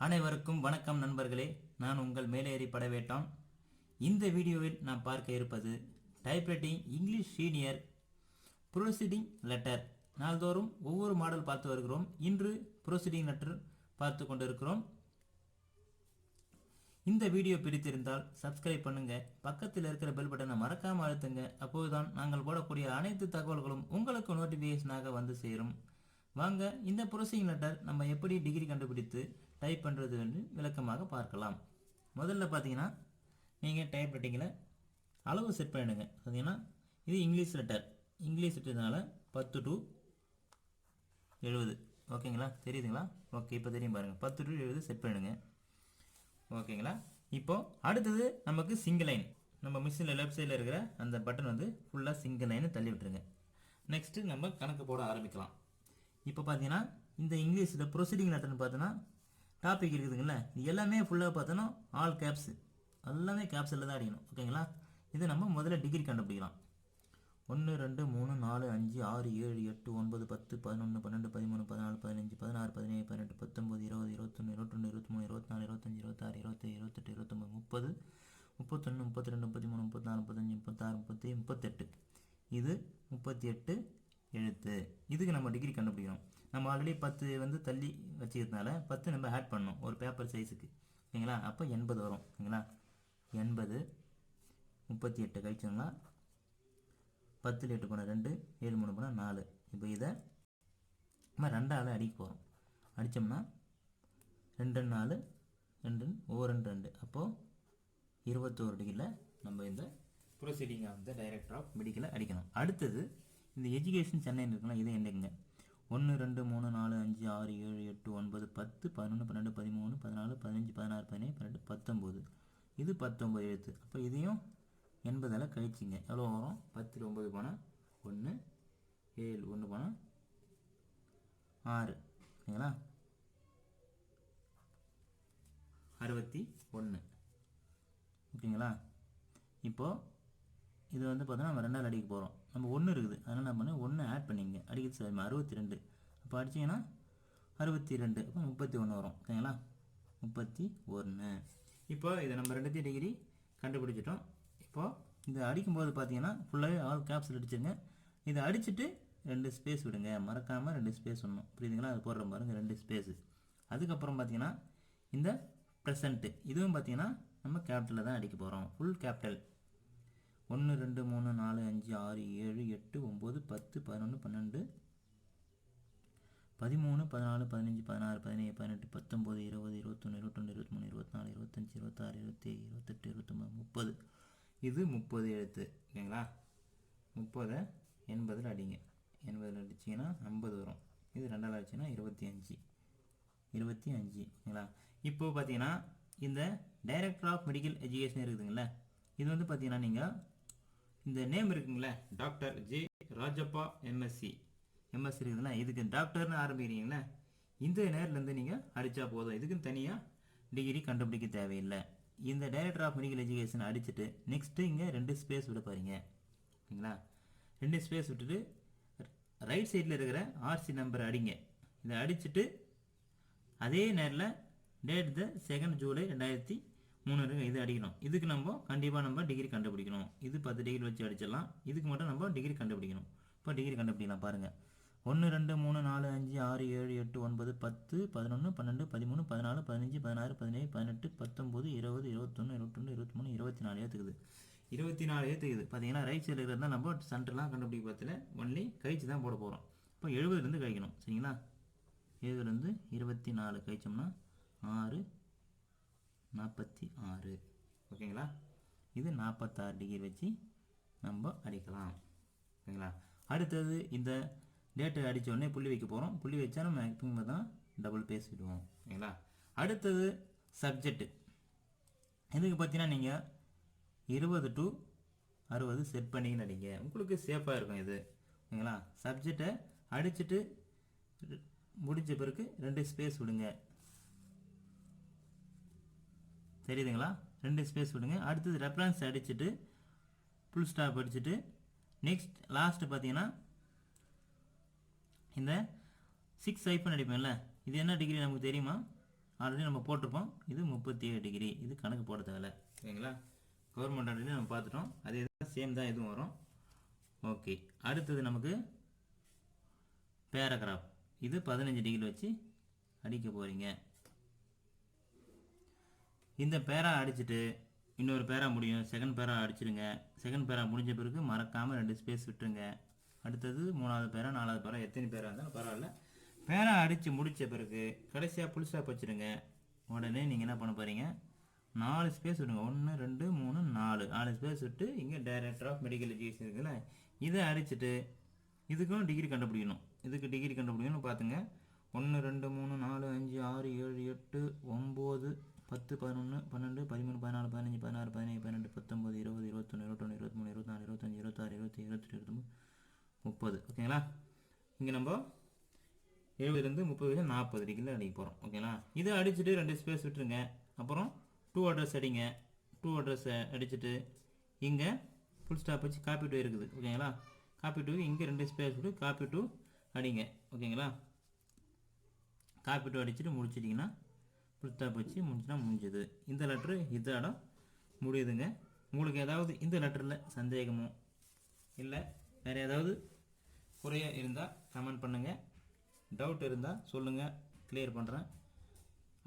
அனைவருக்கும் வணக்கம் நண்பர்களே. நான் உங்கள் மேலேறி படவேட்டான். இந்த வீடியோவில் நாம் பார்க்க இருப்பது typewriting English senior proceeding letter. நாள்தோறும் ஒவ்வொரு மாடல் பார்த்து வருகிறோம். இன்று ப்ரொசீடிங் லெட்டர் பார்த்து கொண்டிருக்கிறோம். இந்த வீடியோ பிடித்திருந்தால் சப்ஸ்கிரைப் பண்ணுங்க, பக்கத்தில் இருக்கிற பெல் பட்டனை மறக்காம அழுத்துங்க. அப்போதுதான் நாங்கள் போடக்கூடிய அனைத்து தகவல்களும் உங்களுக்கு நோட்டிஃபிகேஷனாக வந்து சேரும். வாங்க இந்த ப்ரொசீடிங் லெட்டர் நம்ம எப்படி டிகிரி கண்டுபிடித்து டைப் பண்ணுறது என்று விளக்கமாக பார்க்கலாம். முதல்ல பார்த்தீங்கன்னா நீங்கள் டைப் ரைட்டிங்கில் அளவு செட் பண்ணிடுங்க. பார்த்தீங்கன்னா இது இங்கிலீஷ் லெட்டர்னால 10 to 70. ஓகேங்களா, தெரியுதுங்களா? ஓகே, இப்போ தெரியும் பாருங்கள். 10 to 70 செட் பண்ணிடுங்க. ஓகேங்களா. இப்போது அடுத்தது நமக்கு சிங்கிள் லைன். நம்ம மிஷினில் லெஃப்ட் சைடில் இருக்கிற அந்த பட்டன் வந்து ஃபுல்லாக சிங்கிள் லைனை தள்ளி விட்டுருங்க. நெக்ஸ்ட்டு நம்ம கணக்கு போட ஆரம்பிக்கலாம். இப்போ பார்த்தீங்கன்னா இந்த இங்கிலீஷில் ப்ரொசீடிங் லெட்டர்னு பார்த்தோன்னா டாபிக் இருக்குதுங்களா, இது எல்லாமே ஃபுல்லாக பார்த்தோன்னா ஆல் கேப்ஸ், எல்லாமே கேப்ஸில் தான் அடிக்கணும். ஓகேங்களா. இதை நம்ம முதல்ல டிகிரி கண்டுபிடிக்கலாம். 1 2 3 4 5 6 7 8 9 10 11 12 13 14 15 16 17 18 19 20 21 22 23 24 25 26 27 28 29 30 31 32 33 34 35 36 37 38. இது 38 எழுத்து. இதுக்கு நம்ம டிகிரி கண்டுபிடிக்கணும். நம்ம ஆல்ரெடி 10 வந்து தள்ளி வச்சுக்கிறதுனால 10 நம்ம ஆட் பண்ணணும் ஒரு பேப்பர் சைஸுக்கு. ஓகேங்களா. அப்போ 80 வரும். ஓகேங்களா. 80 38 கழிச்சோம்னா 10 8 போனால் 2 7 3 போனால் 4. இப்போ இதை நம்ம 2ஆல் அடிக்க போகிறோம். அடித்தோம்னா 2 4 2 ஓவர் 2. அப்போது 21 டிகிரியில் நம்ம இந்த proceeding of the director of மெடிக்கலை அடிக்கணும். அடுத்தது இந்த எஜுகேஷன் சென்னைன்னு இருக்குன்னா இதை என்னங்க 1 2 3 4 5 6 7 8 9 10 11 12 13 14 15 16 17 18 19. இது 19 எழுத்து. அப்போ இதையும் 80ஆல் கழிச்சிங்க. எவ்வளோ வரும்? 10 9 போனால் 1 7 1 போனால் 6. ஓகேங்களா. 61. ஓகேங்களா. இப்போது இது வந்து பார்த்தோன்னா நம்ம 2ஆல் அடிக்க போகிறோம். நம்ம 1 இருக்குது, அதனால் நம்ம 1 ஆட் பண்ணிங்க. அடிக்கிறது 62. அப்போ அடிச்சிங்கன்னா 62. அப்போ 31 வரும். ஓகேங்களா. 31. இப்போ இதை நம்ம 2 டிகிரி கண்டுபிடிச்சிட்டோம். இப்போது இதை அடிக்கும்போது பார்த்தீங்கன்னா ஃபுல்லாகவே ஆல் கேப்ஸில் அடிச்சுங்க. இதை அடிச்சுட்டு 2 ஸ்பேஸ் விடுங்க, மறக்காமல் 2 ஸ்பேஸ் விடணும். புரியுதுங்களா. அது போடுற பாருங்க 2 ஸ்பேஸு. அதுக்கப்புறம் பார்த்தீங்கன்னா இந்த ப்ரெசண்ட்டு இதுவும் பார்த்தீங்கன்னா நம்ம கேபிட்டலில் தான் அடிக்க போகிறோம். Full capital. 1 2 3 4 5 6 7 8 9 10 11 12 13 14 15 16 17 18 19 20 21 22 23 24 25 26 27 28 29 30. இது 30 எழுத்து. ஓகேங்களா. 30 80 அடிங்க. 80 அடிச்சிங்கன்னா 50 வரும். இது 2ஆல் அடிச்சிங்கன்னா 25. ஓகேங்களா. இப்போது பார்த்தீங்கன்னா இந்த டைரக்டர் ஆஃப் மெடிக்கல் எஜுகேஷன் இருக்குதுங்களா, இது வந்து பார்த்தீங்கன்னா நீங்கள் இந்த நேம் இருக்குங்களே டாக்டர் ஜே ராஜப்பா எம்எஸ்சி இருக்குதுங்களா, இதுக்கு டாக்டர்னு ஆரம்பிக்கிறீங்களா, இந்த நேர்லேருந்து நீங்கள் அடித்தா போதும். இதுக்குன்னு தனியாக டிகிரி கண்டுபிடிக்க தேவையில்லை. இந்த டைரக்டர் ஆஃப் மெடிக்கல் எஜுகேஷன் அடிச்சுட்டு நெக்ஸ்ட்டு இங்கே 2 ஸ்பேஸ் விட பாருங்க. ஓகேங்களா. 2 ஸ்பேஸ் விட்டுட்டு ரைட் சைடில் இருக்கிற ஆர்சி நம்பர் அடிங்க. இதை அடிச்சுட்டு அதே நேரில் டேட் த 2 ஜூலை 2003 இது அடிக்கணும். இதுக்கு நம்ம கண்டிப்பாக நம்ம டிகிரி கண்டுபிடிக்கணும். இது 10 டிகிரி வச்சு அடிச்சிடலாம். இதுக்கு மட்டும் நம்ம டிகிரி கண்டுபிடிக்கணும். இப்போ டிகிரி கண்டுபிடிக்கலாம் பாருங்கள். 1 2 3 4 5 6 7 8 9 10 11 12 13 14 15 16 17 18 19 20 21 22 23 24 ஏற்றுக்குது. 24 ஏற்றுக்குது. பார்த்தீங்கன்னா ரைட் சைடில் இருக்கிறதா நம்ம சென்டர்லாம் கண்டுபிடிக்க பார்த்துல ஒன்லி கழிச்சு தான் போட போகிறோம். இப்போ 70 கழிக்கணும். சரிங்களா. 70 24 கழிச்சோம்னா 6 46. ஓகேங்களா. இது 46 டிகிரி வச்சு நம்ம அடிக்கலாம். ஓகேங்களா. அடுத்தது இந்த டேட்டை அடித்த உடனே புள்ளி வைக்க போகிறோம். புள்ளி வச்சா நம்ம எப்பவுமே தான் டபுள் பேஸ் விடுவோம். ஓகேங்களா. அடுத்தது சப்ஜெக்ட். இதுக்கு பார்த்தீங்கன்னா நீங்கள் 20 to 60 செட் பண்ணிங்கன்னு அடிங்க. உங்களுக்கு சேஃபாக இருக்கும் இது. ஓகேங்களா. சப்ஜெக்டை அடிச்சுட்டு முடிஞ்ச பிறகு 2 ஸ்பேஸ் விடுங்க. தெரியுதுங்களா. 2 ஸ்பேஸ் விடுங்க. அடுத்தது ரெஃபரன்ஸ் அடிச்சுட்டு ஃபுல் ஸ்டாப் அடிச்சுட்டு நெக்ஸ்ட் லாஸ்ட்டு பார்த்தீங்கன்னா இந்த 6 ஹைஃபன் அடிப்பேன்ல, இது என்ன டிகிரி நமக்கு தெரியுமா? ஆல்ரெடி நம்ம போட்டிருப்போம். இது 37 டிகிரி. இது கணக்கு போட தேவையில்ல. ஓகேங்களா? கவர்மெண்ட் ஆல்ரெடி நம்ம பார்த்துட்டோம். அதே தான் சேம் தான் இதுவும் வரும். ஓகே, அடுத்தது நமக்கு பேராகிராஃப். இது 15 டிகிரி வச்சு அடிக்க போகிறீங்க. இந்த பேரா அடிச்சுட்டு இன்னொரு பேரா முடியும். செகண்ட் பேரா அடிச்சிடுங்க. செகண்ட் பேரா முடிஞ்ச பிறகு மறக்காமல் 2 ஸ்பேஸ் விட்டுருங்க. அடுத்தது 3வது பேரா 4வது பேரா எத்தனை பேரா இருந்தாலும் பரவாயில்ல. பேரா அடித்து முடித்த பிறகு கடைசியாக புல் ஸ்டாப் வச்சுருங்க. உடனே நீங்கள் என்ன பண்ண போகிறீங்க, 4 ஸ்பேஸ் விடுங்க. 1 2 3 4 ஸ்பேஸ் விட்டு இங்கே டைரக்டர் ஆஃப் மெடிக்கல் எஜுகேஷன் இருக்குல்ல, இதை அடிச்சுட்டு இதுக்கும் டிகிரி கண்டுபிடிக்கணும். இதுக்கு டிகிரி கண்டுபிடிக்கணும்னு பார்த்துங்க. 1 2 3 4 5 6 7 8 9 10 11 12 13 14 15 16 17 18 19 20 21 21 23 24 25 26 27 28 29 30. ஓகேங்களா? இங்கே நம்ம 70 30 40 டிகிரியில் அடிக்க போகிறோம். ஓகேங்களா? இதை அடிச்சுட்டு 2 ஸ்பேஸ் விட்டுருங்க. அப்புறம் 2 அட்ரஸ் அடிங்க. 2 அட்ரஸை அடிச்சுட்டு இங்கே ஃபுல் ஸ்டாப் வச்சு காப்பி டூ இருக்குது. ஓகேங்களா? காப்பி டூ இங்கே 2 ஸ்பேஸ் விட்டு காப்பி டூ அடிங்க. ஓகேங்களா? காப்பி டூ அடிச்சுட்டு முடிச்சிட்டிங்கன்னா ஃபுல் ஸ்டாப் வச்சு முடிச்சுனா முடிஞ்சுது. இந்த லெட்ரு இதோட முடியுதுங்க. உங்களுக்கு ஏதாவது இந்த லெட்டரில் சந்தேகமோ இல்லை வேறு ஏதாவது குறைய இருந்தால் கமெண்ட் பண்ணுங்கள். டவுட் இருந்தால் சொல்லுங்கள், கிளியர் பண்ணுறேன்.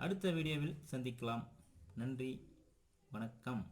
அடுத்த வீடியோவில் சந்திக்கலாம். நன்றி, வணக்கம்.